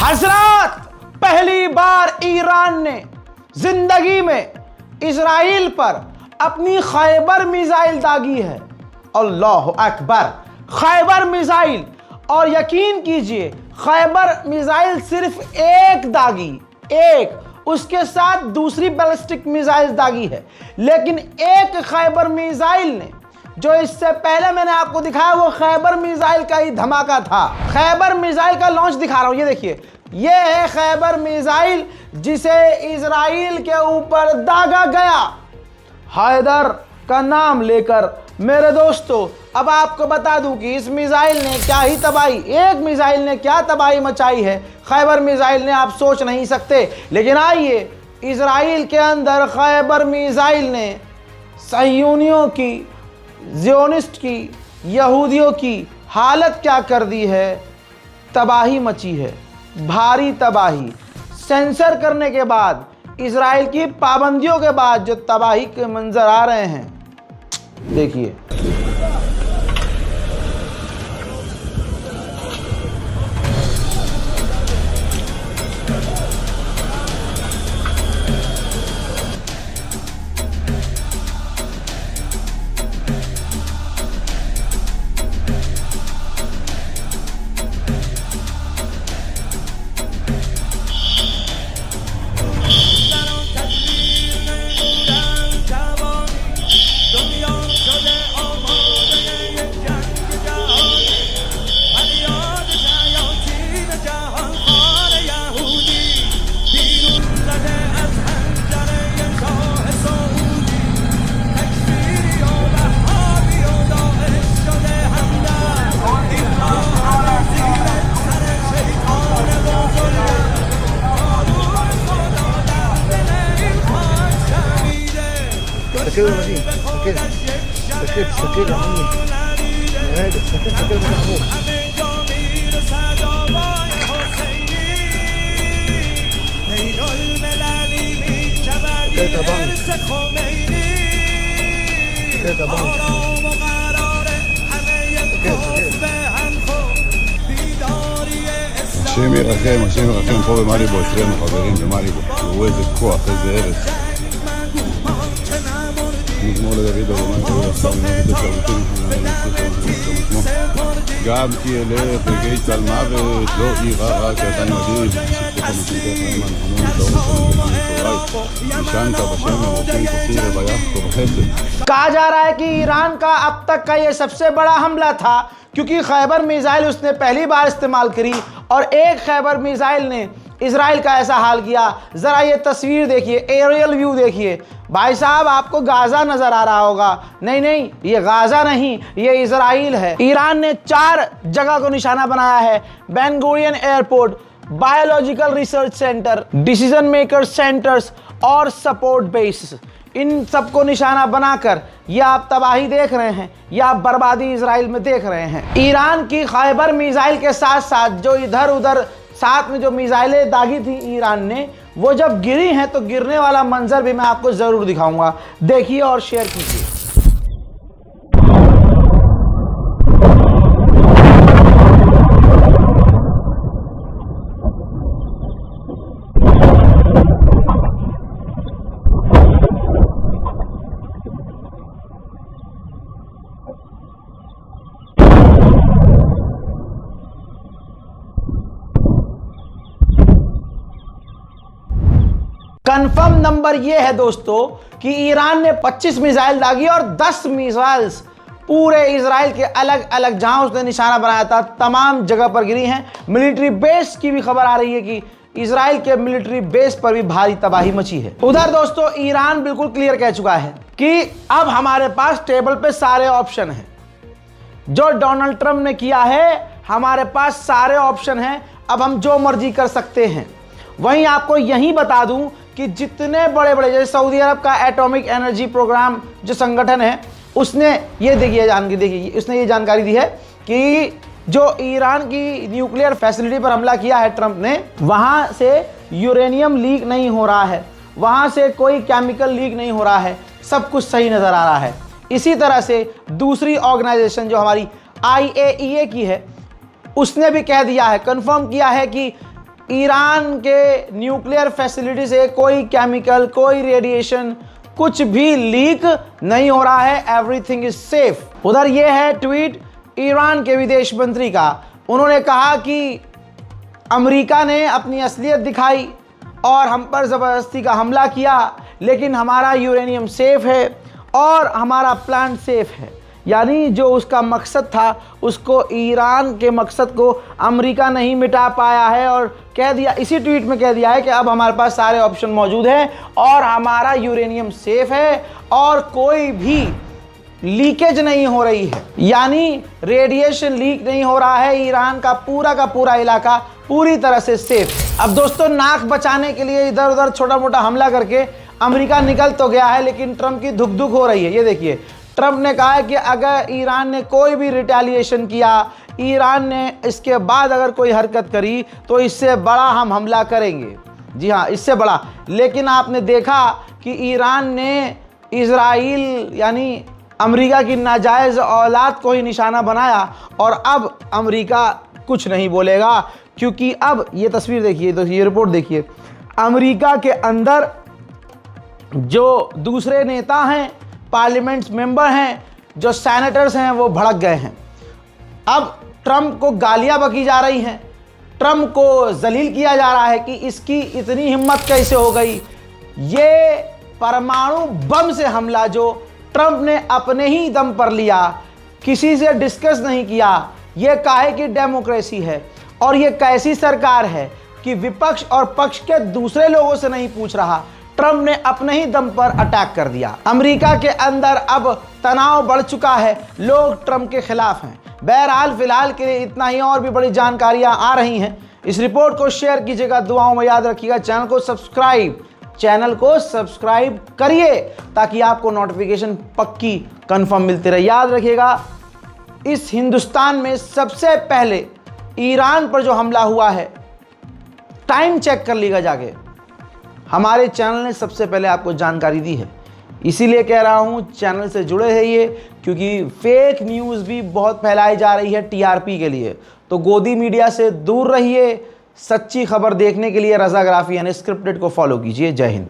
हजरत, पहली बार ईरान ने जिंदगी में इजराइल पर अपनी खैबर मिसाइल दागी है। अल्लाह अकबर, खैबर मिसाइल। और यकीन कीजिए खैबर मिसाइल सिर्फ एक दागी, एक, उसके साथ दूसरी बैलिस्टिक मिसाइल दागी है। लेकिन एक खैबर मिसाइल ने, जो इससे पहले मैंने आपको दिखाया वो खैबर मिसाइल का ही धमाका था। खैबर मिसाइल का लॉन्च दिखा रहा हूं, ये देखिए, ये है खैबर मिसाइल जिसे इजराइल के ऊपर दागा गया हैदर का नाम लेकर। मेरे दोस्तों, अब आपको बता दूं कि इस मिसाइल ने क्या ही तबाही, एक मिसाइल ने क्या तबाही मचाई है खैबर मिसाइल ने, आप सोच नहीं सकते। लेकिन आइए, इजराइल के अंदर खैबर मिसाइल ने सह्यूनियों की, ज़ियोनिस्ट की, यहूदियों की हालत क्या कर दी है। तबाही मची है, भारी तबाही। सेंसर करने के बाद, इजराइल की पाबंदियों के बाद जो तबाही के मंजर आ रहे हैं, देखिए। השם ירחם, השם ירחם פה במאליבו, אצלנו חברים במאליבו. תראו איזה כוח, איזה ארץ. נגמור לדוד הרומן, גם כי אלך וגית על מוות, לא אירע רק אתה נדיב, שפתך משנתך נאמן, המון דור ושם נשנת בשם המוקים תוציא רווייך ובחסד। कहा जा रहा है कि ईरान का अब तक का ये सबसे बड़ा हमला था, क्योंकि खैबर मिसाइल उसने पहली बार इस्तेमाल करी और एक खैबर मिसाइल ने इजराइल का ऐसा हाल किया। ज़रा ये तस्वीर देखिए, एरियल व्यू देखिए। भाई साहब, आपको गाज़ा नज़र आ रहा होगा, नहीं नहीं, ये गाज़ा नहीं, ये इजराइल है। ईरान ने 4 जगह को निशाना बनाया है: Ben Gurion airport, biological research centre, decision maker centres और सपोर्ट बेस। इन सबको निशाना बनाकर ये आप तबाही देख रहे हैं, या आप बर्बादी इजराइल में देख रहे हैं। ईरान की खैबर मिसाइल के साथ साथ जो इधर उधर साथ में जो मिसाइलें दागी थी ईरान ने, वो जब गिरी हैं तो गिरने वाला मंजर भी मैं आपको ज़रूर दिखाऊंगा। देखिए और शेयर कीजिए। कंफर्म नंबर यह है दोस्तों कि ईरान ने 25 मिसाइल दागी और 10 मिसाइल्स पूरे इजराइल के अलग अलग जहां उसने निशाना बनाया था तमाम जगह पर गिरी हैं। मिलिट्री बेस की भी खबर आ रही है कि इजराइल के मिलिट्री बेस पर भी भारी तबाही मची है। उधर दोस्तों ईरान बिल्कुल क्लियर कह चुका है कि अब हमारे पास टेबल पे सारे ऑप्शन हैं। जो डोनाल्ड ट्रंप ने किया है, हमारे पास सारे ऑप्शन हैं, अब हम जो मर्जी कर सकते हैं। वहीं आपको यही बता दूं कि जितने बड़े बड़े, जैसे सऊदी अरब का एटॉमिक एनर्जी प्रोग्राम जो संगठन है, उसने ये देखिए उसने ये जानकारी दी है कि जो ईरान की न्यूक्लियर फैसिलिटी पर हमला किया है ट्रंप ने, वहाँ से यूरेनियम लीक नहीं हो रहा है, वहाँ से कोई केमिकल लीक नहीं हो रहा है, सब कुछ सही नज़र आ रहा है। इसी तरह से दूसरी ऑर्गेनाइजेशन जो हमारी IAEA की है, उसने भी कह दिया है, कंफर्म किया है कि ईरान के न्यूक्लियर फैसिलिटी से कोई केमिकल, कोई रेडिएशन, कुछ भी लीक नहीं हो रहा है। Everything is safe. उधर ये है ट्वीट ईरान के विदेश मंत्री का। उन्होंने कहा कि अमेरिका ने अपनी असलियत दिखाई और हम पर ज़बरदस्ती का हमला किया, लेकिन हमारा यूरेनियम सेफ है और हमारा प्लांट सेफ है। यानी जो उसका मकसद था, उसको ईरान के मकसद को अमेरिका नहीं मिटा पाया है और कह दिया, इसी ट्वीट में कह दिया है कि अब हमारे पास सारे ऑप्शन मौजूद हैं और हमारा यूरेनियम सेफ है और कोई भी लीकेज नहीं हो रही है, यानी रेडिएशन लीक नहीं हो रहा है। ईरान का पूरा इलाका पूरी तरह से सेफ। अब दोस्तों, नाक बचाने के लिए इधर उधर छोटा मोटा हमला करके अमेरिका निकल तो गया है, लेकिन ट्रंप की धुक धुक हो रही है। ये देखिए, ट्रंप ने कहा है कि अगर ईरान ने कोई भी रिटेलिएशन किया, ईरान ने इसके बाद अगर कोई हरकत करी, तो इससे बड़ा हम हमला करेंगे। जी हाँ, इससे बड़ा। लेकिन आपने देखा कि ईरान ने इजराइल यानी अमेरिका की नाजायज़ औलाद को ही निशाना बनाया और अब अमेरिका कुछ नहीं बोलेगा, क्योंकि अब ये तस्वीर देखिए, तो ये रिपोर्ट देखिए, अमेरिका के अंदर जो दूसरे नेता हैं, पार्लियामेंट मेंबर हैं, जो सेनेटर्स हैं, वो भड़क गए हैं। अब ट्रंप को गालियां बकी जा रही हैं, ट्रंप को जलील किया जा रहा है कि इसकी इतनी हिम्मत कैसे हो गई। ये परमाणु बम से हमला जो ट्रंप ने अपने ही दम पर लिया, किसी से डिस्कस नहीं किया, ये काहे की डेमोक्रेसी है और ये कैसी सरकार है कि विपक्ष और पक्ष के दूसरे लोगों से नहीं पूछ रहा, ट्रंप ने अपने ही दम पर अटैक कर दिया। अमेरिका के अंदर अब तनाव बढ़ चुका है, लोग ट्रंप के खिलाफ हैं। बहरहाल फिलहाल के लिए इतना ही, और भी बड़ी जानकारियां आ रही हैं। इस रिपोर्ट को शेयर कीजिएगा, दुआओं में याद रखिएगा। चैनल को सब्सक्राइब करिए ताकि आपको नोटिफिकेशन पक्की कंफर्म मिलती रहे। याद रखिएगा, इस हिंदुस्तान में सबसे पहले ईरान पर जो हमला हुआ है, टाइम चेक कर लीजिएगा जाके, हमारे चैनल ने सबसे पहले आपको जानकारी दी है। इसीलिए कह रहा हूं, चैनल से जुड़े रहिए, क्योंकि फेक न्यूज़ भी बहुत फैलाई जा रही है टीआरपी के लिए। तो गोदी मीडिया से दूर रहिए। सच्ची खबर देखने के लिए रज़ाग्राफी यानी स्क्रिप्टेड को फॉलो कीजिए। जय हिंद।